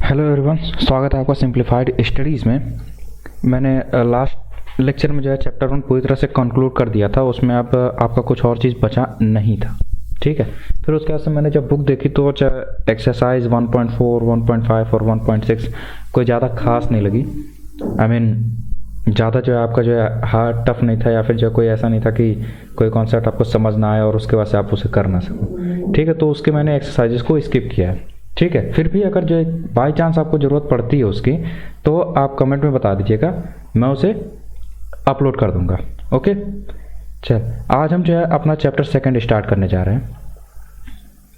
Hello everyone, स्वागत है आपका सिंप्लीफाइड स्टडीज़ में। मैंने लास्ट लेक्चर में जो है चैप्टर 1 पूरी तरह से कंक्लूड कर दिया था। उसमें अब आपका कुछ और चीज़ बचा नहीं था, ठीक है। फिर उसके बाद से मैंने जब बुक देखी तो एक्सरसाइज 1.4, 1.5 और 1.6 कोई ज़्यादा खास नहीं लगी। ज़्यादा जो है आपका जो है हार्ड टफ नहीं था, या फिर जो कोई ऐसा नहीं था कि कोई कॉन्सेप्ट आपको समझ ना आए और उसके बाद से आप उसे कर ना सको, ठीक है। तो उसके मैंने एक्सरसाइजेस को स्किप किया है, ठीक है। फिर भी अगर जो बाई चांस आपको ज़रूरत पड़ती है उसकी, तो आप कमेंट में बता दीजिएगा, मैं उसे अपलोड कर दूंगा। ओके, चल आज हम जो है अपना चैप्टर 2 स्टार्ट करने जा रहे हैं।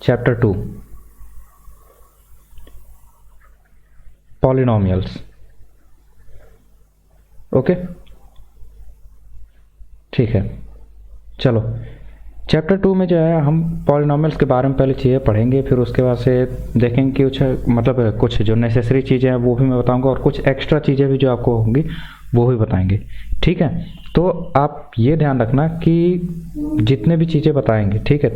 Chapter 2 polynomials. ओके, ठीक है। चलो चैप्टर 2 में जो है हम पॉलिनोमियल्स के बारे में पहले चीज़ें पढ़ेंगे, फिर उसके बाद से देखेंगे कि कुछ जो नेसेसरी चीज़ें हैं वो भी मैं बताऊंगा, और कुछ एक्स्ट्रा चीज़ें भी जो आपको होंगी वो भी बताएंगे, ठीक है। तो आप ये ध्यान रखना कि जितने भी चीज़ें बताएंगे, ठीक है,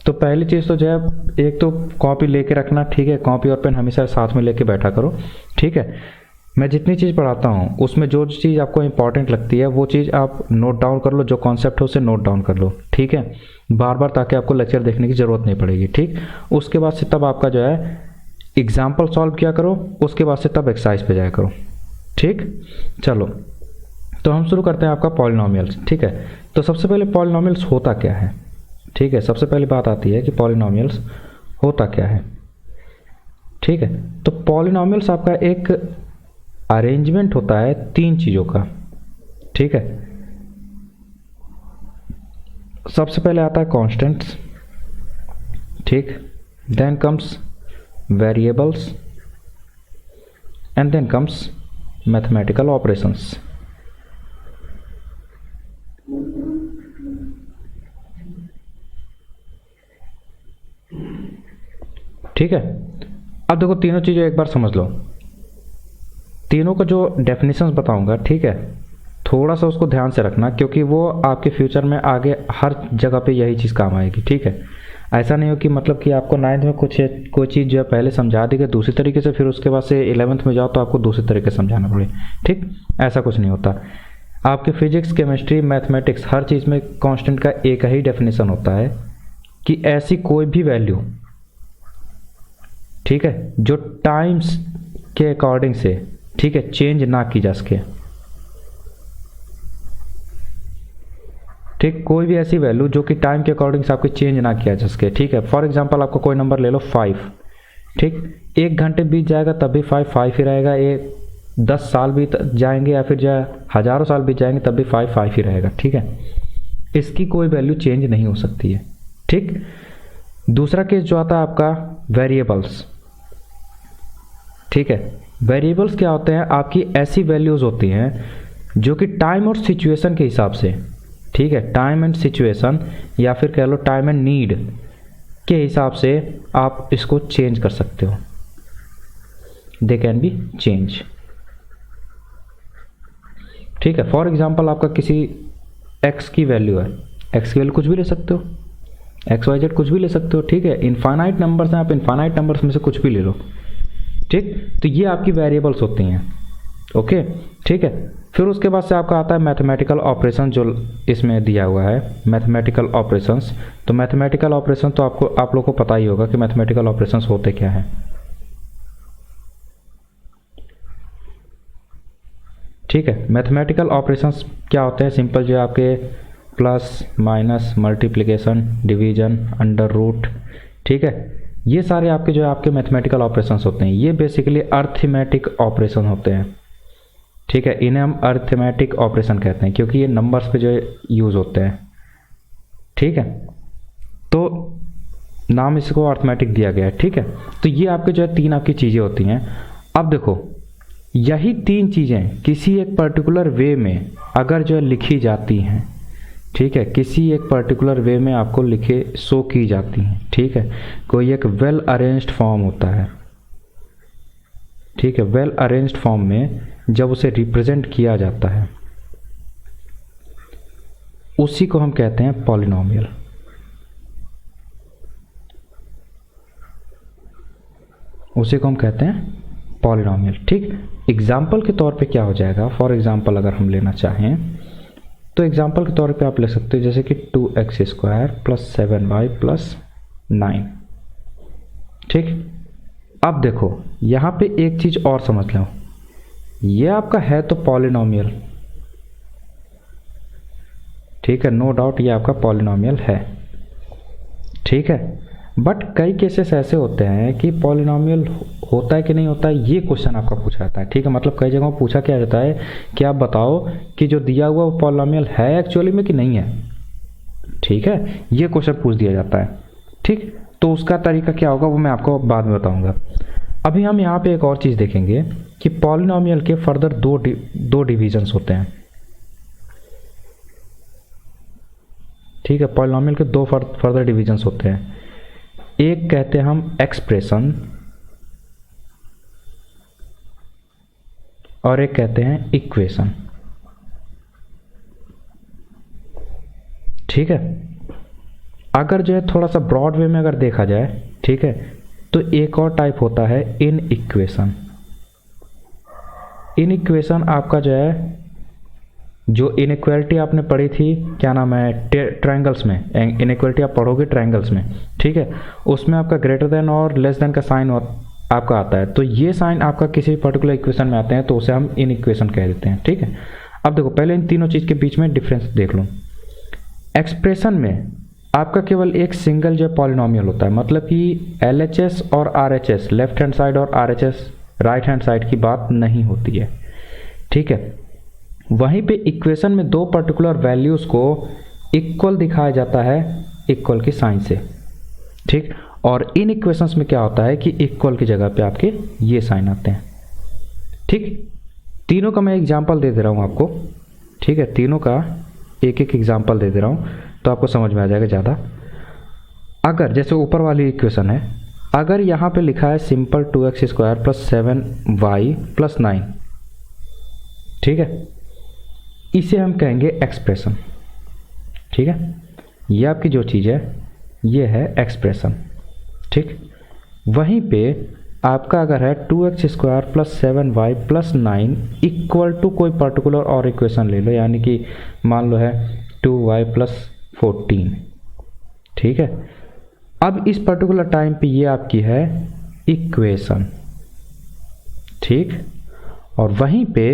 तो पहली चीज़ तो जो है एक तो कॉपी लेके रखना, ठीक है। कॉपी और पेन हमेशा साथ में लेके बैठा करो, ठीक है। मैं जितनी चीज़ पढ़ाता हूँ उसमें जो चीज़ आपको इंपॉर्टेंट लगती है वो चीज़ आप नोट डाउन कर लो, जो कॉन्सेप्ट है उसे नोट डाउन कर लो, ठीक है, बार बार, ताकि आपको लेक्चर देखने की ज़रूरत नहीं पड़ेगी, ठीक। उसके बाद से तब आपका जो है एग्जाम्पल सॉल्व किया करो, उसके बाद से तब एक्सरसाइज पे जाया करो, ठीक। चलो तो हम शुरू करते हैं आपका पॉलिनोमियल्स, ठीक है। तो सबसे पहले पॉलिनोमियल्स होता क्या है, ठीक है। सबसे पहली बात आती है कि पॉलिनोमियल्स होता क्या है, ठीक है। तो पॉलिनोमियल्स आपका एक अरेंजमेंट होता है 3 चीज़ों का, ठीक है। सबसे पहले आता है कांस्टेंट्स, ठीक, then comes variables and then comes mathematical operations, ठीक है। अब देखो तीनों चीज़ें एक बार समझ लो, तीनों का जो डेफिनेशंस बताऊंगा, ठीक है, थोड़ा सा उसको ध्यान से रखना, क्योंकि वो आपके फ्यूचर में आगे हर जगह पे यही चीज़ काम आएगी, ठीक है। ऐसा नहीं हो कि मतलब कि आपको 9th में कोई चीज़ जो है पहले समझा दी गई दूसरी तरीके से, फिर उसके बाद से 11th में जाओ तो आपको दूसरी तरीके से समझाना पड़े, ठीक। ऐसा कुछ नहीं होता। आपके फिजिक्स, केमिस्ट्री, मैथमेटिक्स, हर चीज़ में कांस्टेंट का एक ही डेफिनेशन होता है कि ऐसी कोई भी वैल्यू, ठीक है, जो टाइम्स के अकॉर्डिंग से, ठीक है, चेंज ना की जा सके, ठीक। कोई भी ऐसी वैल्यू जो कि टाइम के अकॉर्डिंग से आपको चेंज ना किया जा सके, ठीक है। फॉर एग्जांपल आपको कोई नंबर ले लो 5, ठीक, 1 घंटे बीत जाएगा तब भी 5 ही रहेगा, 10 साल बीत जाएंगे या फिर जो है हज़ारों साल बीत जाएंगे तब भी 5 ही रहेगा, ठीक है। इसकी कोई वैल्यू चेंज नहीं हो सकती है, ठीक। दूसरा केस जो आता है आपका वेरिएबल्स, ठीक है। वेरिएबल्स क्या होते हैं, आपकी ऐसी वैल्यूज होती हैं जो कि टाइम और सिचुएशन के हिसाब से, ठीक है, टाइम एंड सिचुएशन या फिर कह लो टाइम एंड नीड के हिसाब से आप इसको चेंज कर सकते हो, दे कैन बी चेंज, ठीक है। फॉर एग्जांपल आपका किसी x की वैल्यू है, x की वैल्यू कुछ भी ले सकते हो, XYZ कुछ भी ले सकते हो, ठीक है। इनफाइनाइट नंबर्स हैं, आप इनफाइनाइट नंबर्स में से कुछ भी ले लो, ठीक। तो ये आपकी वेरिएबल्स होती हैं, ओके, ठीक है। फिर उसके बाद से आपका आता है मैथमेटिकल ऑपरेशन, जो इसमें दिया हुआ है मैथमेटिकल ऑपरेशंस। तो मैथमेटिकल ऑपरेशन तो आप लोग को पता ही होगा कि मैथमेटिकल ऑपरेशंस होते क्या हैं, ठीक है। मैथमेटिकल ऑपरेशंस क्या होते हैं, सिंपल जो आपके plus, minus, multiplication, division, under root, ठीक है, ये सारे आपके जो है आपके मैथमेटिकल ऑपरेशंस होते हैं। ये बेसिकली अर्थमेटिक ऑपरेशन होते हैं, ठीक है। इन्हें हम अर्थमेटिक ऑपरेशन कहते हैं क्योंकि ये नंबर्स पे जो यूज़ होते हैं, ठीक है। तो नाम इसको अर्थमेटिक दिया गया है, ठीक है। तो ये आपके जो है 3 आपकी चीज़ें होती हैं। अब देखो यही 3 चीज़ें किसी एक पर्टिकुलर वे में अगर जो है लिखी जाती हैं, ठीक है, किसी एक पर्टिकुलर वे में आपको लिखे शो की जाती हैं, ठीक है, कोई एक वेल अरेंज्ड फॉर्म होता है, ठीक है। वेल अरेंज्ड फॉर्म में जब उसे रिप्रेजेंट किया जाता है उसी को हम कहते हैं पॉलिनोमियल, उसी को हम कहते हैं पॉलिनॉमियल। ठीक, एग्जाम्पल के तौर पे क्या हो जाएगा, फॉर एग्जाम्पल अगर हम लेना चाहें तो एग्जाम्पल के तौर पे आप ले सकते हो जैसे कि 2x² प्लस 7y प्लस 9। ठीक, अब देखो यहाँ पे एक चीज़ और समझ लो, ये आपका है तो पॉलिनॉमियल, ठीक है, नो डाउट ये आपका पॉलिनॉमियल है, ठीक है। बट कई केसेस ऐसे होते हैं कि पॉलिनॉमियल होता है कि नहीं होता है, ये क्वेश्चन आपका पूछा जाता है, ठीक है। मतलब कई जगहों पूछा क्या जाता है कि आप बताओ कि जो दिया हुआ वो पॉलिनॉमियल है एक्चुअली में कि नहीं है, ठीक है, ये क्वेश्चन पूछ दिया जाता है। ठीक, तो उसका तरीका क्या होगा वो मैं आपको बाद में बताऊंगा। अभी हम यहाँ पे एक और चीज़ देखेंगे कि पॉलिनॉमियल के फर्दर दो डिविजन्स होते हैं, ठीक है। पॉलिनॉमियल के दो फर्दर डिविजन्स होते हैं, एक कहते हैं हम एक्सप्रेशन और एक कहते हैं इक्वेशन, ठीक है। अगर जो है थोड़ा सा ब्रॉड वे में अगर देखा जाए, ठीक है, तो एक और टाइप होता है इन इक्वेशन। इन इक्वेशन आपका जो है, जो इनइक्वालिटी आपने पढ़ी थी, क्या नाम है, ट्रायंगल्स में, इनइक्वालिटी आप पढ़ोगे ट्रायंगल्स में, ठीक है, उसमें आपका ग्रेटर देन और लेस देन का साइन आपका आता है। तो ये साइन आपका किसी पर्टिकुलर इक्वेशन में आते हैं तो उसे हम इन इक्वेशन कह देते हैं, ठीक है। अब देखो पहले इन तीनों चीज़ के बीच में डिफरेंस देख लो। एक्सप्रेशन में आपका केवल एक सिंगल जो पॉलिनॉमियल होता है, मतलब कि LHS और RHS, लेफ्ट हैंड साइड और RHS राइट हैंड साइड की बात नहीं होती है, ठीक है। वहीं पे इक्वेशन में दो पर्टिकुलर वैल्यूज़ को इक्वल दिखाया जाता है इक्वल की साइन से, ठीक। और इन इक्वेशंस में क्या होता है कि इक्वल की जगह पे आपके ये साइन आते हैं, ठीक। तीनों का मैं एग्जांपल दे दे रहा हूँ आपको, ठीक है, तीनों का एक एक एग्जांपल दे दे रहा हूँ तो आपको समझ में आ जाएगा ज़्यादा। अगर जैसे ऊपर वाली इक्वेशन है, अगर यहाँ पे लिखा है simple 2x² plus 7y plus 9, ठीक है, इसे हम कहेंगे एक्सप्रेशन, ठीक है। ये आपकी जो चीज़ है ये है एक्सप्रेशन, ठीक। वहीं पे आपका अगर है 2x² plus 7y plus 9 equal to कोई पर्टिकुलर और इक्वेशन ले लो, यानी कि मान लो है 2y प्लस 14, ठीक है। अब इस पर्टिकुलर टाइम पे ये आपकी है इक्वेशन, ठीक। और वहीं पे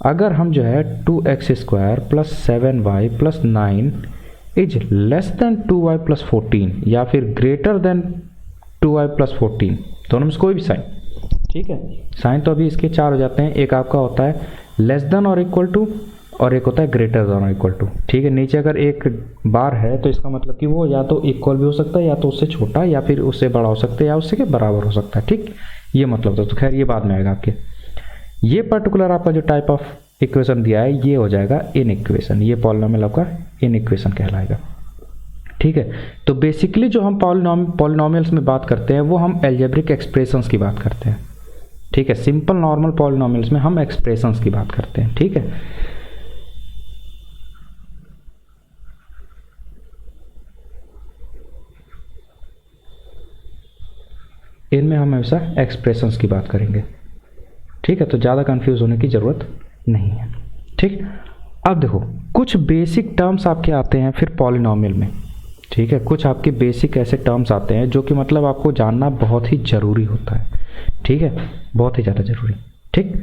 अगर हम जो है 2x² plus 7y plus 9 is less than 2y plus 14 या फिर ग्रेटर देन 2y प्लस 14, दोनों में से कोई भी साइन, ठीक है। साइन तो अभी इसके चार हो जाते हैं, एक आपका होता है लेस देन और इक्वल टू और एक होता है ग्रेटर देन और इक्वल टू, ठीक है। नीचे अगर एक बार है तो इसका मतलब कि वो या तो इक्वल भी हो सकता है या तो उससे छोटा या फिर उससे बड़ा हो सकता है या उससे के बराबर हो सकता है, ठीक। ये मतलब तो खैर ये बाद में आएगा आपके। ये पर्टिकुलर आपका जो टाइप ऑफ इक्वेशन दिया है ये हो जाएगा इन इक्वेशन, ये पॉलिनॉमियल आपका इन इक्वेशन कहलाएगा, ठीक है। तो बेसिकली जो हम पॉलिनॉमियल्स में बात करते हैं वो हम एल्जेब्रिक एक्सप्रेशंस की बात करते हैं, ठीक है। सिंपल नॉर्मल पॉलिनॉमियल्स में हम एक्सप्रेशंस की बात करते हैं, ठीक है। इनमें हम हमेशा एक्सप्रेशंस की बात करेंगे, ठीक है। तो ज़्यादा कंफ्यूज होने की ज़रूरत नहीं है, ठीक। अब देखो कुछ बेसिक टर्म्स आपके आते हैं फिर पॉलिनॉमियल में, ठीक है। कुछ आपके बेसिक ऐसे टर्म्स आते हैं जो कि मतलब आपको जानना बहुत ही ज़रूरी होता है, ठीक है, बहुत ही ज़्यादा ज़रूरी, ठीक।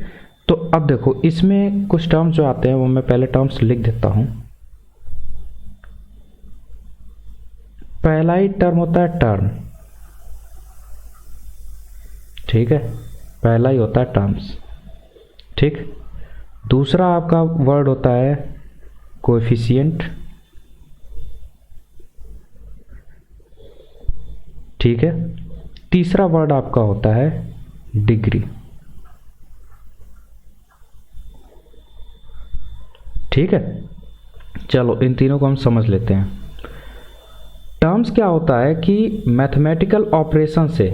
तो अब देखो इसमें कुछ टर्म्स जो आते हैं वो मैं पहले टर्म्स लिख देता हूँ। पहला ही टर्म होता है टर्म, ठीक है, पहला ही होता है टर्म्स, ठीक। दूसरा आपका वर्ड होता है कोएफिशिएंट, ठीक है। तीसरा वर्ड आपका होता है डिग्री, ठीक है। चलो इन तीनों को हम समझ लेते हैं। टर्म्स क्या होता है कि मैथमेटिकल ऑपरेशन से,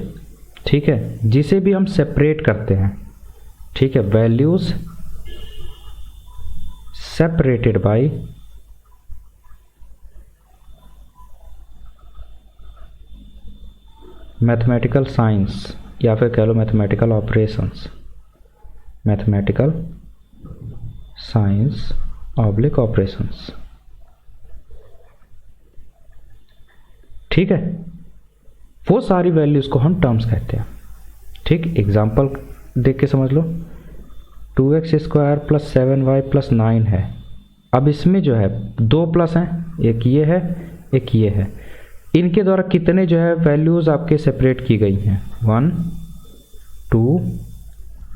ठीक है, जिसे भी हम सेपरेट करते हैं, ठीक है, values separated by mathematical signs या फिर कह लो mathematical operations, mathematical signs oblique operations. ठीक है, वो सारी वैल्यूज को हम टर्म्स कहते हैं। ठीक, एग्जाम्पल देख के समझ लो। 2x² + 7y + 9 है। अब इसमें जो है दो प्लस हैं, एक ये है एक ये है। इनके द्वारा कितने जो है वैल्यूज आपके सेपरेट की गई हैं, 1 2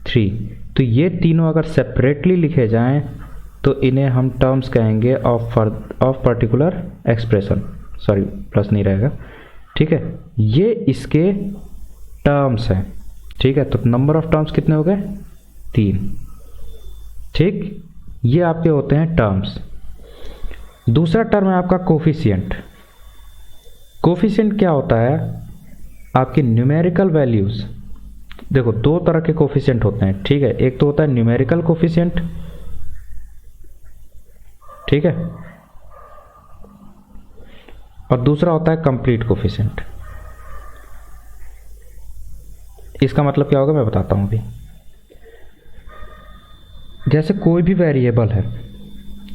3। तो ये तीनों अगर सेपरेटली लिखे जाएं तो इन्हें हम टर्म्स कहेंगे of particular expression. Sorry, plus नहीं रहेगा। ठीक है, ये इसके टर्म्स हैं। ठीक है, तो नंबर ऑफ टर्म्स कितने हो गए, 3। ठीक, ये आपके होते हैं टर्म्स। दूसरा टर्म है आपका कोफिशिएंट। कोफिशिएंट क्या होता है, आपके न्यूमेरिकल वैल्यूज। देखो दो तरह के कोफिशिएंट होते हैं। ठीक है, एक तो होता है न्यूमेरिकल कोफिशिएंट, ठीक है, और दूसरा होता है कंप्लीट कोफिशिएंट। इसका मतलब क्या होगा मैं बताता हूं अभी। जैसे कोई भी वेरिएबल है,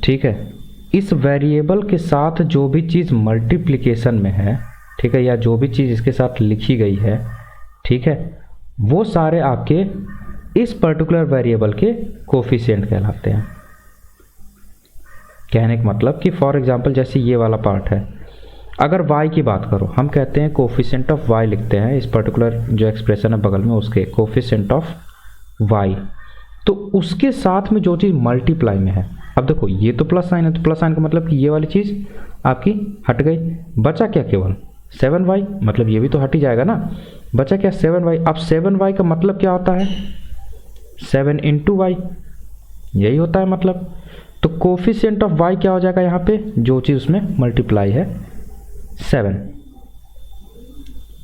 ठीक है, इस वेरिएबल के साथ जो भी चीज़ मल्टीप्लिकेशन में है, ठीक है, या जो भी चीज़ इसके साथ लिखी गई है, ठीक है, वो सारे आपके इस पर्टिकुलर वेरिएबल के कोफिशिएंट कहलाते हैं। कहने का मतलब कि फॉर एग्जांपल जैसे ये वाला पार्ट है, अगर y की बात करो, हम कहते हैं कोफिशिएंट ऑफ y लिखते हैं, इस पर्टिकुलर जो एक्सप्रेशन है बगल में उसके कोफिशिएंट ऑफ y। तो उसके साथ में जो चीज़ मल्टीप्लाई में है, अब देखो ये तो प्लस साइन है, तो प्लस साइन का मतलब कि ये वाली चीज़ आपकी हट गई, बचा क्या केवल 7y, मतलब ये भी तो हट ही जाएगा ना, बचा क्या 7y। अब 7y का मतलब क्या होता है, 7 × y, यही होता है मतलब। तो कोफिशिएंट ऑफ y क्या हो जाएगा यहाँ पे, जो चीज़ उसमें मल्टीप्लाई है 7।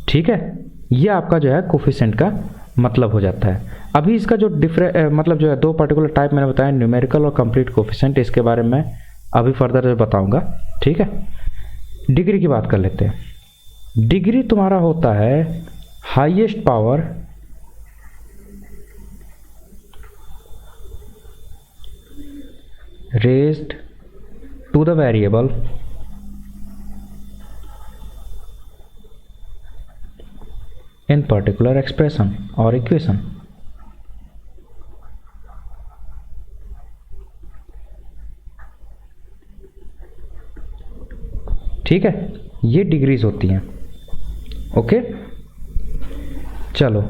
ठीक है, ये आपका जो है कोफिशिएंट का मतलब हो जाता है। अभी इसका जो मतलब जो है दो पर्टिकुलर टाइप मैंने बताया, न्यूमेरिकल और कंप्लीट कोफिशिएंट, इसके बारे में अभी फर्दर बताऊंगा। ठीक है, डिग्री की बात कर लेते हैं। डिग्री तुम्हारा होता है highest power raised to the variable in particular expression or equation। ठीक है, ये डिग्रीज होती हैं। ओके, चलो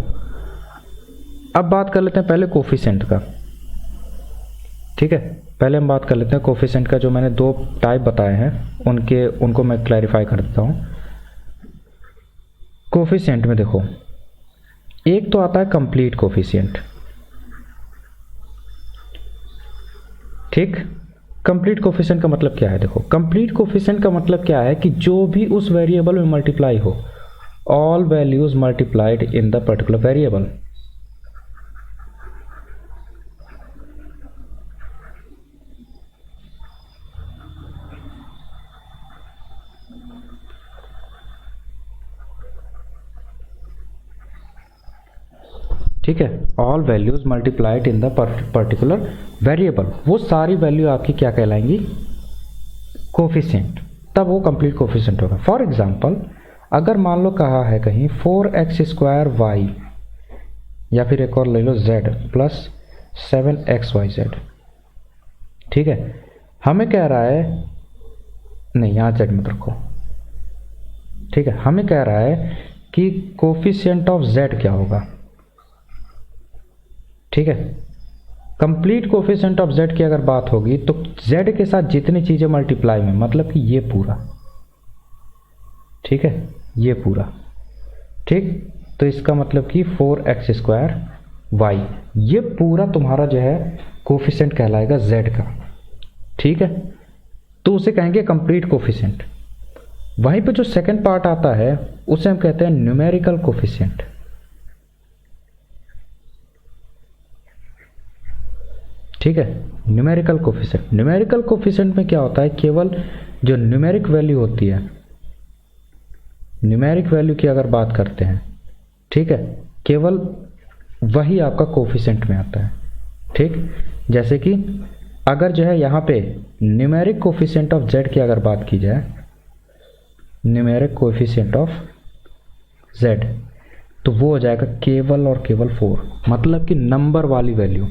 अब बात कर लेते हैं पहले कोफिशिएंट का। ठीक है, पहले हम बात कर लेते हैं कोफिशिएंट का। जो मैंने दो टाइप बताए हैं उनको मैं क्लैरिफाई कर देता हूँ। कोफिशिएंट में देखो, एक तो आता है कंप्लीट कोफिशिएंट। ठीक, कंप्लीट कोफिशिएंट का मतलब क्या है, देखो कंप्लीट कोफिशिएंट का मतलब क्या है कि जो भी उस वेरिएबल में मल्टीप्लाई हो, all values multiplied in the particular variable. ठीक है, all values multiplied in the particular variable, वो सारी वैल्यू आपकी क्या कहलाएंगी, कोफिशिएंट, तब वो कंप्लीट कोफिशिएंट होगा। फॉर एग्जांपल अगर मान लो कहा है कहीं 4x² y, या फिर एक और ले लो z + 7xyz। ठीक है, हमें कह रहा है, नहीं यहाँ z मत रखो। ठीक है, हमें कह रहा है कि कोफिशिएंट ऑफ z क्या होगा। ठीक है, कंप्लीट कोफिशिएंट ऑफ z की अगर बात होगी तो z के साथ जितनी चीजें मल्टीप्लाई में, मतलब कि ये पूरा, ठीक है, ये पूरा। ठीक, तो इसका मतलब कि 4x² y, ये पूरा तुम्हारा जो है कोफिशिएंट कहलाएगा z का। ठीक है, तो उसे कहेंगे कंप्लीट कोफिशिएंट। वहीं पे जो सेकंड पार्ट आता है उसे हम कहते हैं न्यूमेरिकल कोफिशिएंट। ठीक है, न्यूमेरिकल कोफिशिएंट। न्यूमेरिकल कोफिशिएंट में क्या होता है, केवल जो न्यूमेरिक वैल्यू होती है, न्यूमेरिक वैल्यू की अगर बात करते हैं, ठीक है, केवल वही आपका कोफिशिएंट में आता है। ठीक, जैसे कि अगर जो है यहाँ पे न्यूमेरिक कोफिशिएंट ऑफ z की अगर बात की जाए, न्यूमेरिक कोफिशिएंट ऑफ z, तो वो हो जाएगा केवल और केवल 4, मतलब कि नंबर वाली वैल्यू।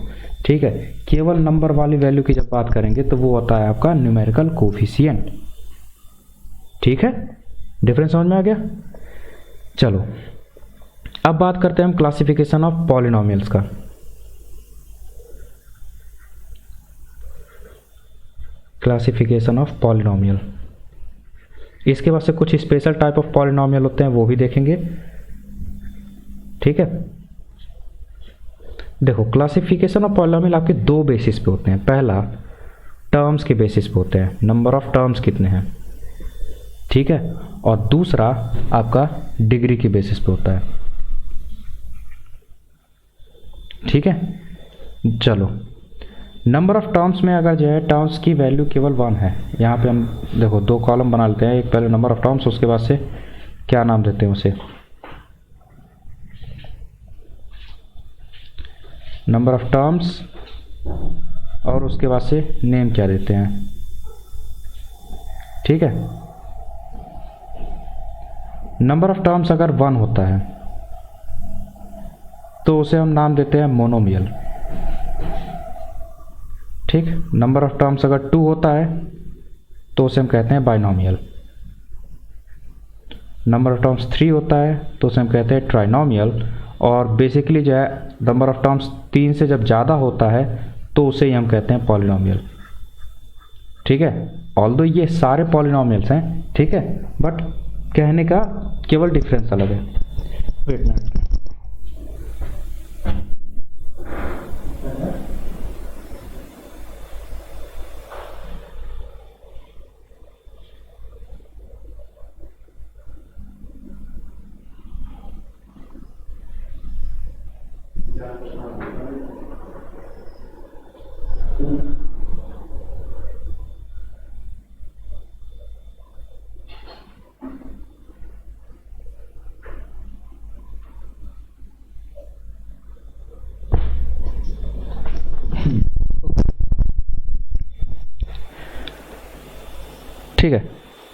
ठीक है, केवल नंबर वाली वैल्यू की जब बात करेंगे तो वो होता है आपका न्यूमेरिकल कोफिशिएंट। ठीक है, डिफरेंस समझ में आ गया। चलो अब बात करते हैं हम क्लासिफिकेशन ऑफ पॉलिनोमियल्स का। क्लासिफिकेशन ऑफ पॉलिनोमियल, इसके बाद से कुछ स्पेशल टाइप ऑफ पॉलिनोमियल होते हैं वो भी देखेंगे। ठीक है, देखो क्लासिफिकेशन ऑफ पॉलिनोमियल आपके दो बेसिस पे होते हैं। पहला टर्म्स के बेसिस पे होते हैं, नंबर ऑफ टर्म्स कितने हैं। ठीक है, और दूसरा आपका डिग्री के बेसिस पे होता है। ठीक है, चलो नंबर ऑफ टर्म्स में अगर जो है टर्म्स की वैल्यू केवल 1 है, यहाँ पे हम देखो दो कॉलम बना लेते हैं, एक पहले नंबर ऑफ टर्म्स, उसके बाद से क्या नाम देते हैं उसे, नंबर ऑफ टर्म्स, और उसके बाद से नेम क्या देते हैं। ठीक है, नंबर ऑफ टर्म्स अगर 1 होता है तो उसे हम नाम देते हैं मोनोमियल। ठीक, नंबर ऑफ टर्म्स अगर 2 होता है तो उसे हम कहते हैं बाइनोमियल। नंबर ऑफ टर्म्स 3 होता है तो उसे हम कहते हैं ट्राइनोमियल। और बेसिकली जो है नंबर ऑफ टर्म्स 3 से जब ज़्यादा होता है तो उसे ही हम कहते हैं पॉलिनोमियल। ठीक है, ऑल्दो ये सारे पॉलिनोमियल्स हैं। ठीक है, बट कहने का केवल डिफरेंस अलग है। वेट मिनट, ठीक है,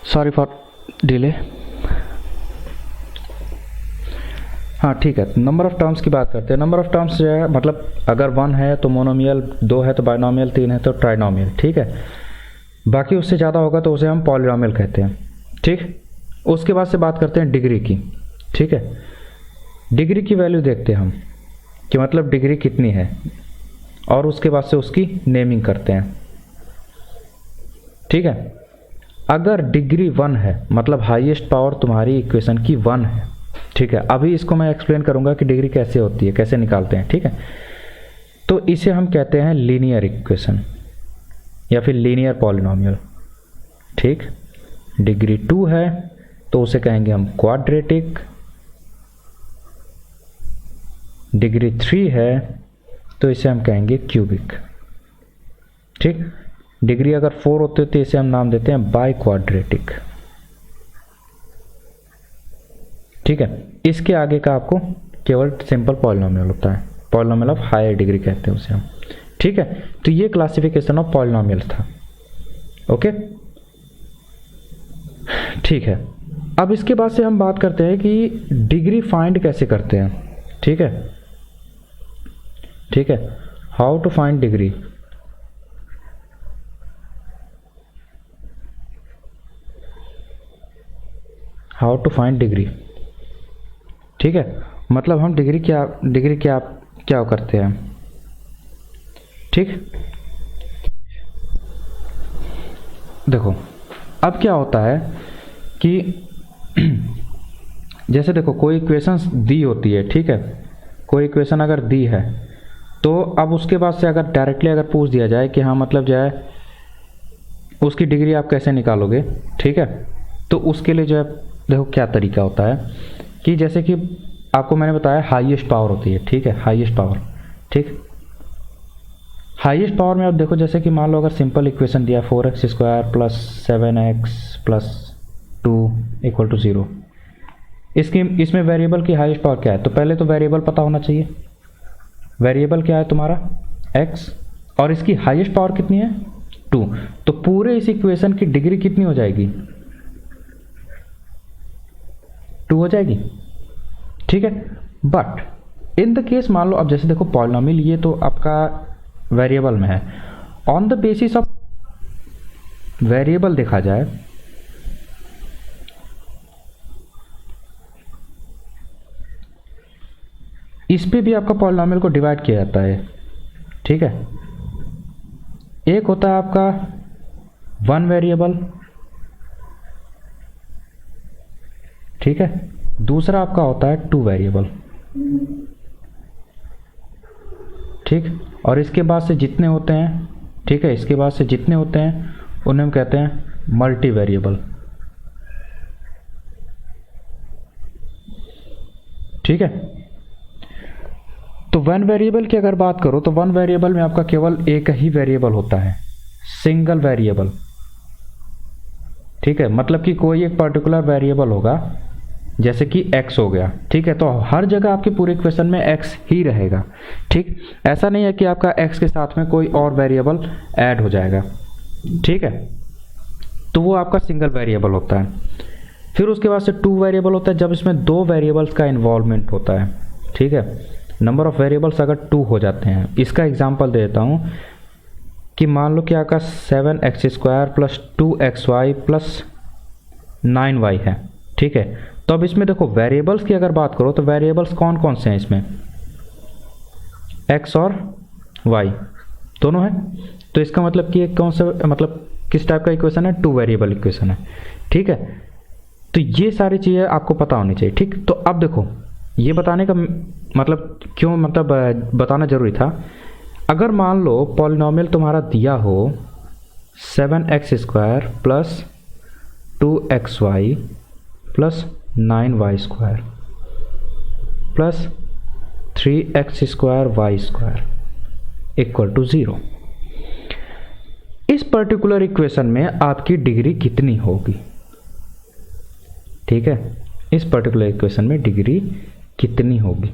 सॉरी फॉर डिले। हाँ ठीक है, नंबर ऑफ टर्म्स की बात करते हैं। नंबर ऑफ टर्म्स जो है मतलब अगर 1 है तो मोनोमियल, 2 है तो बाइनोमियल, 3 है तो ट्राइनोमियल। ठीक है, बाकी उससे ज़्यादा होगा तो उसे हम पॉलिनोमियल कहते हैं। ठीक, उसके बाद से बात करते हैं डिग्री की। ठीक है, डिग्री की वैल्यू देखते हैं हम कि मतलब डिग्री कितनी है, और उसके बाद से उसकी नेमिंग करते हैं। ठीक है, अगर डिग्री 1 है मतलब हाईएस्ट पावर तुम्हारी इक्वेशन की 1 है। ठीक है, अभी इसको मैं एक्सप्लेन करूंगा कि डिग्री कैसे होती है, कैसे निकालते हैं। ठीक है, तो इसे हम कहते हैं लीनियर इक्वेशन या फिर लीनियर पॉलिनोमियल। ठीक, डिग्री 2 है तो उसे कहेंगे हम क्वाड्रेटिक, डिग्री 3 है तो इसे हम कहेंगे क्यूबिक। ठीक, डिग्री अगर 4 होते तो इसे हम नाम देते हैं बाई क्वाड्रेटिक। ठीक है, इसके आगे का आपको केवल सिंपल पॉलिनोमियल होता है, पॉलिनोमियल ऑफ हायर डिग्री कहते हैं उसे हम। ठीक है, तो ये क्लासिफिकेशन ऑफ पॉलिनोमियल्स था। ओके, ठीक है, अब इसके बाद से हम बात करते हैं कि डिग्री फाइंड कैसे करते हैं। ठीक है, ठीक है, how to find degree. How to find degree. ठीक है, मतलब हम डिग्री क्या करते हैं। ठीक, देखो अब क्या होता है कि जैसे देखो कोई इक्वेशंस दी होती है। ठीक है, कोई इक्वेशन अगर दी है तो अब उसके बाद से अगर डायरेक्टली अगर पूछ दिया जाए कि हाँ मतलब जो है उसकी डिग्री आप कैसे निकालोगे। ठीक है, तो उसके लिए जो है देखो क्या तरीका होता है कि जैसे कि आपको मैंने बताया हाईएस्ट पावर होती है। ठीक है, हाईएस्ट पावर। ठीक, हाईएस्ट पावर में आप देखो जैसे कि मान लो अगर सिंपल इक्वेशन दिया 4x² + 7x + 2 = 0। इसमें वेरिएबल की हाईएस्ट पावर क्या है, तो पहले तो वेरिएबल पता होना चाहिए। वेरिएबल क्या है तुम्हारा x, और इसकी हाईएस्ट पावर कितनी है 2। तो पूरे इस इक्वेशन की डिग्री कितनी हो जाएगी 2 हो जाएगी, ठीक है। बट इन द केस मान लो, अब जैसे देखो पॉलिनोमियल ये तो आपका वेरिएबल में है, on the basis of variable देखा जाए इस पे भी आपका पॉलिनोमियल को डिवाइड किया जाता है, ठीक है। एक होता है आपका 1 वेरिएबल, ठीक है, दूसरा आपका होता है 2 वेरिएबल, ठीक। और इसके बाद से जितने होते हैं, ठीक है, इसके बाद से जितने होते हैं उन्हें हम कहते हैं मल्टी वेरिएबल, ठीक है। तो 1 वेरिएबल की अगर बात करो तो 1 वेरिएबल में आपका केवल एक ही वेरिएबल होता है, सिंगल वेरिएबल, ठीक है। मतलब कि कोई एक पर्टिकुलर वेरिएबल होगा, जैसे कि x हो गया, ठीक है, तो हर जगह आपके पूरे इक्वेशन में x ही रहेगा, ठीक। ऐसा नहीं है कि आपका x के साथ में कोई और वेरिएबल ऐड हो जाएगा, ठीक है। तो वो आपका सिंगल वेरिएबल होता है। फिर उसके बाद से 2 वेरिएबल होता है, जब इसमें 2 वेरिएबल्स का इन्वॉल्वमेंट होता है, ठीक है। नंबर ऑफ वेरिएबल्स अगर 2 हो जाते हैं, इसका एग्जांपल दे देता हूँ कि मान लो कि आपका 7x² plus 2xy plus 9y है, ठीक है। तो अब इसमें देखो वेरिएबल्स की अगर बात करो तो वेरिएबल्स कौन कौन से हैं इसमें, x और y दोनों हैं। तो इसका मतलब कि कौन सा, मतलब किस टाइप का इक्वेशन है, 2 वेरिएबल इक्वेशन है, ठीक है। तो ये सारी चीज़ें आपको पता होनी चाहिए, ठीक। तो अब देखो ये बताने का मतलब क्यों, मतलब बताना ज़रूरी था। अगर मान लो पॉलिनोमियल तुम्हारा दिया हो 7x² plus 2xy plus 9y² plus 3x² equal to 0, इस पर्टिकुलर इक्वेशन में आपकी डिग्री कितनी होगी, ठीक है। इस पर्टिकुलर इक्वेशन में डिग्री कितनी होगी।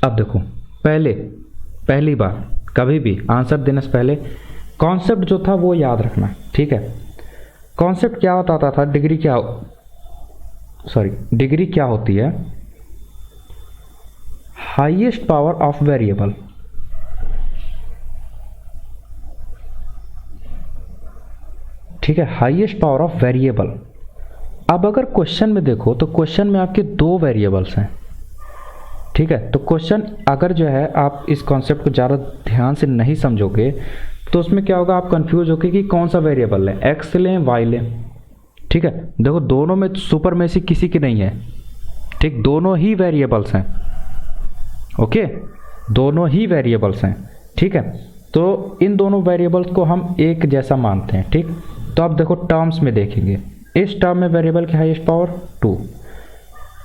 अब देखो पहली बार कभी भी आंसर देने से पहले कॉन्सेप्ट जो था वो याद रखना, ठीक है। कॉन्सेप्ट क्या बताता था, डिग्री क्या होती है, हाईएस्ट पावर ऑफ वेरिएबल, ठीक है, हाईएस्ट पावर ऑफ वेरिएबल। अब अगर क्वेश्चन में देखो तो क्वेश्चन में आपके 2 वेरिएबल्स हैं, ठीक है। तो क्वेश्चन अगर जो है आप इस कॉन्सेप्ट को ज़्यादा ध्यान से नहीं समझोगे तो उसमें क्या होगा, आप कंफ्यूज होगे कि कौन सा वेरिएबल लें, x लें y लें, ठीक है। देखो दोनों में सुपरमेसी किसी की नहीं है, ठीक, दोनों ही वेरिएबल्स हैं, ओके, दोनों ही वेरिएबल्स हैं, ठीक है। तो इन दोनों वेरिएबल्स को हम एक जैसा मानते हैं, ठीक। तो अब देखो टर्म्स में देखेंगे, इस टर्म में वेरिएबल की हाईएस्ट पावर 2,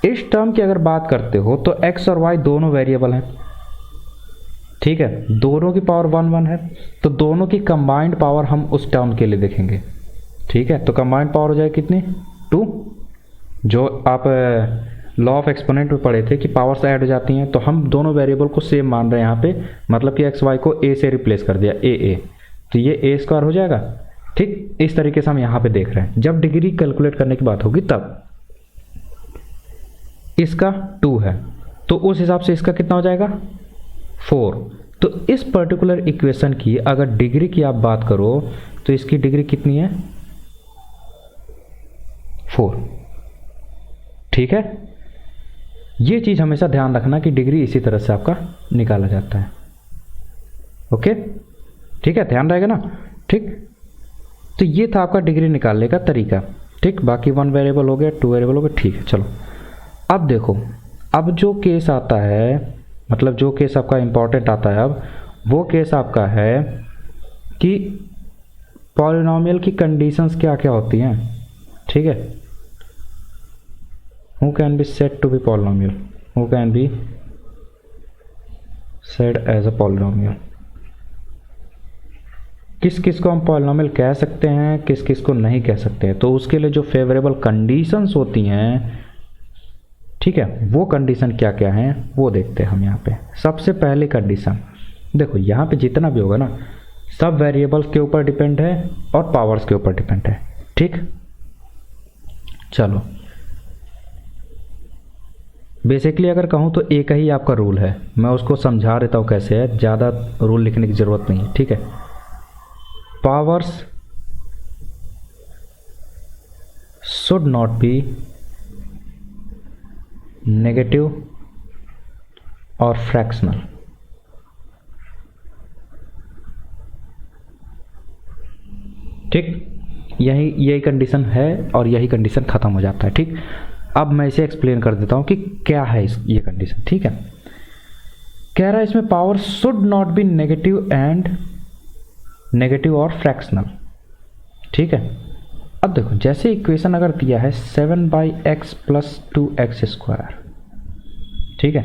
इस टर्म की अगर बात करते हो तो x और y दोनों वेरिएबल हैं, ठीक है, दोनों की पावर 1 है, तो दोनों की कंबाइंड पावर हम उस टर्म के लिए देखेंगे, ठीक है। तो कंबाइंड पावर हो जाए कितनी 2, जो आप लॉ ऑफ एक्सपोनेंट में पढ़े थे कि पावर्स ऐड हो जाती हैं, तो हम दोनों वेरिएबल को सेम मान रहे हैं यहाँ पे, मतलब कि x y को a से रिप्लेस कर दिया, a तो ये a² हो जाएगा, ठीक। इस तरीके से हम यहाँ पे देख रहे हैं। जब डिग्री कैलकुलेट करने की बात होगी तब इसका 2 है तो उस हिसाब से इसका कितना हो जाएगा 4। तो इस पर्टिकुलर इक्वेशन की अगर डिग्री की आप बात करो तो इसकी डिग्री कितनी है 4, ठीक है। ये चीज़ हमेशा ध्यान रखना कि डिग्री इसी तरह से आपका निकाला जाता है, ओके, ठीक है, ध्यान रहेगा ना, ठीक। तो ये था आपका डिग्री निकालने का तरीका, ठीक। बाकी 1 वेरिएबल हो गया, 2 वेरिएबल हो गया, ठीक है। चलो अब देखो, अब जो केस आता है, मतलब जो केस आपका इम्पॉर्टेंट आता है, अब वो केस आपका है कि पॉलिनोमियल की कंडीशंस क्या क्या होती हैं, ठीक है। Who can be said to be polynomial, who can be said as a polynomial, किस किस को हम पॉलिनोमियल कह सकते हैं, किस किस को नहीं कह सकते हैं। तो उसके लिए जो फेवरेबल कंडीशंस होती हैं ठीक है, वो कंडीशन क्या क्या है वो देखते हैं हम यहाँ पे। सबसे पहले कंडीशन देखो, यहाँ पे जितना भी होगा ना सब वेरिएबल्स के ऊपर डिपेंड है और पावर्स के ऊपर डिपेंड है। ठीक, चलो बेसिकली अगर कहूँ तो एक ही आपका रूल है, मैं उसको समझा देता हूँ कैसे है, ज़्यादा रूल लिखने की ज़रूरत नहीं है। ठीक है, powers should not be negative और फ्रैक्शनल। ठीक, यही कंडीशन है और यही कंडीशन खत्म हो जाता है। ठीक, अब मैं इसे एक्सप्लेन कर देता हूं कि क्या है ये कंडीशन। ठीक है, कह रहा है इसमें power should not be negative और फ्रैक्शनल। ठीक है, अब देखो जैसे इक्वेशन अगर दिया है 7/x + 2x², ठीक है,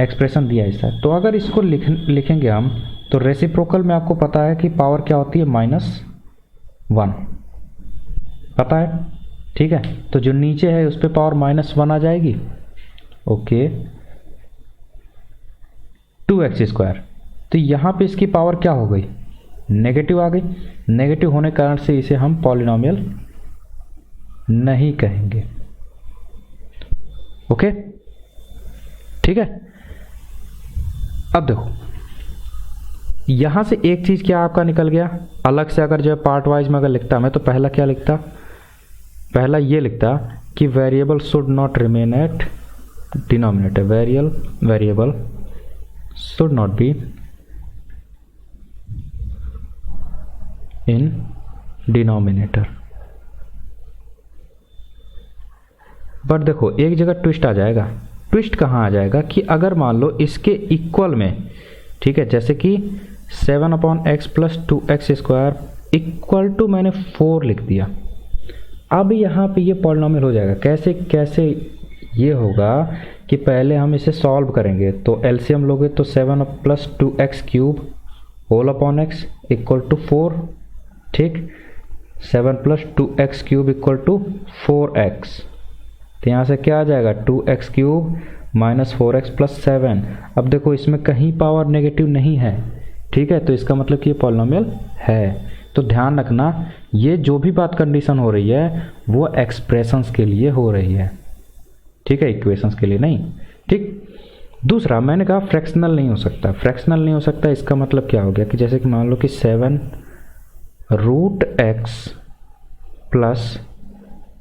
एक्सप्रेशन दिया है इसका, तो अगर इसको लिखेंगे हम तो रेसिप्रोकल में आपको पता है कि पावर क्या होती है, -1 पता है। ठीक है, तो जो नीचे है उस पर पावर -1 आ जाएगी। ओके, 2x², तो यहाँ पे इसकी पावर क्या हो गई, नेगेटिव आ गई। नेगेटिव होने के कारण से इसे हम पॉलिनोमियल नहीं कहेंगे। ओके, ठीक है, अब देखो यहां से एक चीज क्या आपका निकल गया अलग से। अगर जो पार्ट वाइज में अगर लिखता मैं तो पहला क्या लिखता, पहला ये लिखता कि variable should not remain at denominator, variable should not be in denominator. But देखो एक जगह ट्विस्ट आ जाएगा। ट्विस्ट कहाँ आ जाएगा कि अगर मान लो इसके इक्वल में, ठीक है, जैसे कि 7/x + 2x² इक्वल टू मैंने 4 लिख दिया। अब यहाँ पे ये पॉलिनोमियल हो जाएगा। कैसे ये होगा कि पहले हम इसे सॉल्व करेंगे, तो एलसीएम लोगे तो 7 + 2x³ whole upon x equal to 4। ठीक, 7 + 2x³ इक्वल टू 4x, तो यहाँ से क्या आ जाएगा 2x³ - 4x + 7। अब देखो इसमें कहीं पावर नेगेटिव नहीं है। ठीक है, तो इसका मतलब कि ये पॉलिनोमियल है। तो ध्यान रखना ये जो भी बात कंडीशन हो रही है वो एक्सप्रेशंस के लिए हो रही है। ठीक है, इक्वेशंस के लिए नहीं। ठीक, दूसरा मैंने कहा फ्रैक्शनल नहीं हो सकता। फ्रैक्शनल नहीं हो सकता इसका मतलब क्या हो गया कि जैसे कि मान लो कि 7√x +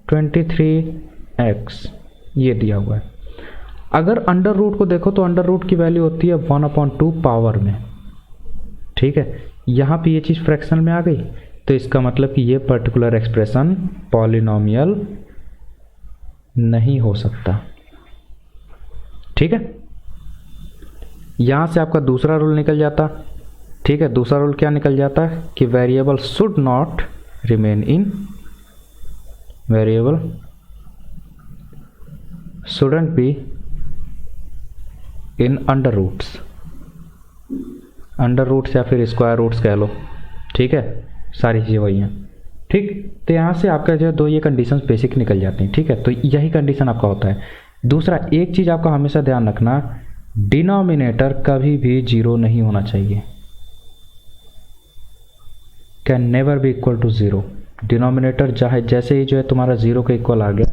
23x ये दिया हुआ है। अगर अंडर रूट को देखो तो अंडर रूट की वैल्यू होती है 1/2 पावर में। ठीक है, यहाँ पे ये चीज़ फ्रैक्शनल में आ गई, तो इसका मतलब कि ये पर्टिकुलर एक्सप्रेशन पॉलिनोमियल नहीं हो सकता। ठीक है, यहाँ से आपका दूसरा रूल निकल जाता। ठीक है, दूसरा रूल क्या निकल जाता है कि variable should not remain in, variable shouldn't be in under roots या फिर स्क्वायर रूट्स कह लो। ठीक है, सारी चीज़ें वही हैं। ठीक, तो यहाँ से आपका जो है दो ये कंडीशंस बेसिक निकल जाती हैं। ठीक है, तो यही कंडीशन आपका होता है। दूसरा एक चीज़ आपका हमेशा ध्यान रखना, डिनोमिनेटर कभी भी 0 नहीं होना चाहिए, can never be equal to 0। Denominator चाहे जैसे ही जो है तुम्हारा 0 के इक्वल आ गया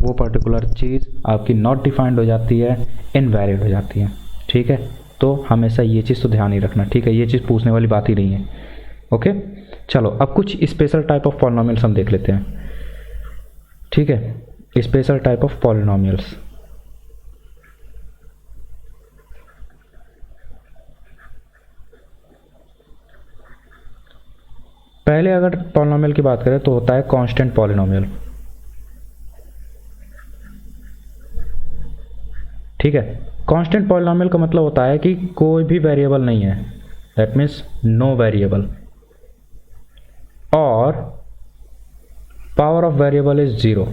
वो पर्टिकुलर चीज़ आपकी नॉट डिफाइंड हो जाती है, इनवैलिड हो जाती है। ठीक है, तो हमेशा ये चीज़ तो ध्यान ही रखना। ठीक है, ये चीज़ पूछने वाली बात ही नहीं है। ओके, चलो अब कुछ स्पेशल टाइप ऑफ पॉलिनोमियल्स हम देख लेते हैं। ठीक है, स्पेशल टाइप ऑफ पॉलिनोमियल्स। पहले अगर पॉलिनोमियल की बात करें तो होता है कांस्टेंट पॉलिनोमियल। ठीक है, कांस्टेंट पॉलिनोमियल का मतलब होता है कि कोई भी वेरिएबल नहीं है, दैट मीन्स नो वेरिएबल, और पावर ऑफ वेरिएबल इज 0।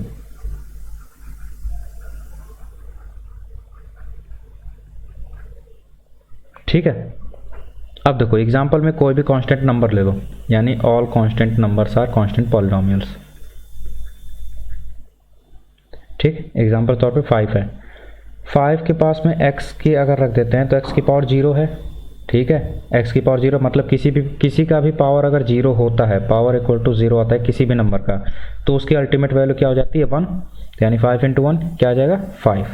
ठीक है, अब देखो एग्जांपल में कोई भी कांस्टेंट नंबर ले लो, यानी all constant numbers are constant polynomials. ठीक, एग्जांपल तौर पे 5 है, 5 के पास में x की अगर रख देते हैं तो x की पावर 0 है, ठीक है। x की पावर 0 मतलब किसी का भी पावर अगर 0 होता है, पावर इक्वल टू 0 आता है किसी भी नंबर का, तो उसकी अल्टीमेट वैल्यू क्या हो जाती है 1, यानी 5 × 1 क्या आ जाएगा 5,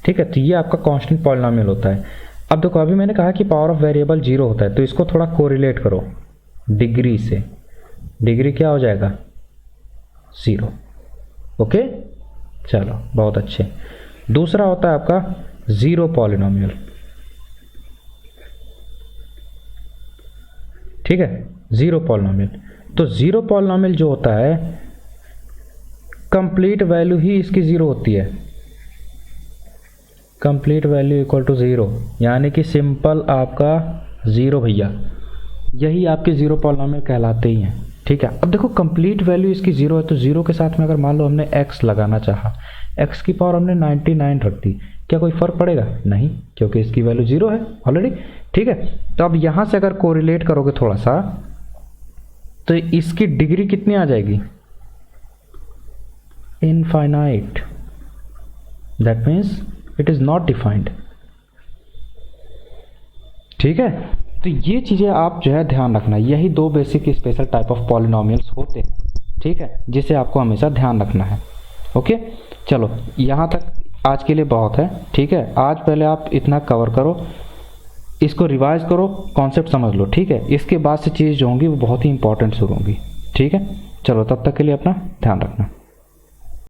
ठीक है। तो ये आपका कांस्टेंट पॉलिनॉमियल होता है। अब देखो अभी मैंने कहा कि पावर ऑफ वेरिएबल 0 होता है, तो इसको थोड़ा कोरिलेट करो डिग्री से, डिग्री क्या हो जाएगा 0, ओके। चलो बहुत अच्छे। दूसरा होता है आपका ज़ीरो पॉलिनॉमियल, ठीक है, ज़ीरो पॉलिनॉमियल। तो ज़ीरो पॉलिनॉमियल जो होता है कंप्लीट वैल्यू ही इसकी 0 होती है, कंप्लीट वैल्यू इक्वल टू 0, यानी कि सिंपल आपका 0 भैया, यही आपके ज़ीरो पॉलिनॉमियल कहलाते ही हैं, ठीक है। अब देखो कंप्लीट वैल्यू इसकी 0 है, तो 0 के साथ में अगर मान लो हमने x लगाना चाहा, x की पावर हमने 99 रख दी, क्या कोई फ़र्क पड़ेगा? नहीं, क्योंकि इसकी वैल्यू 0 है ऑलरेडी, ठीक है। तो अब यहाँ से अगर कोरिलेट करोगे थोड़ा सा, तो इसकी डिग्री कितनी आ जाएगी? Infinite, that means it is not defined, ठीक है। तो ये चीज़ें आप जो है ध्यान रखना, यही दो basic special type of polynomials होते हैं, ठीक है, जिसे आपको हमेशा ध्यान रखना है, ओके। चलो यहाँ तक आज के लिए बहुत है, ठीक है। आज पहले आप इतना कवर करो, इसको रिवाइज करो, कॉन्सेप्ट समझ लो, ठीक है। इसके बाद से चीज़ जो होंगी वो बहुत ही इंपॉर्टेंट शुरू होंगी, ठीक है। चलो तब तक के लिए अपना ध्यान रखना।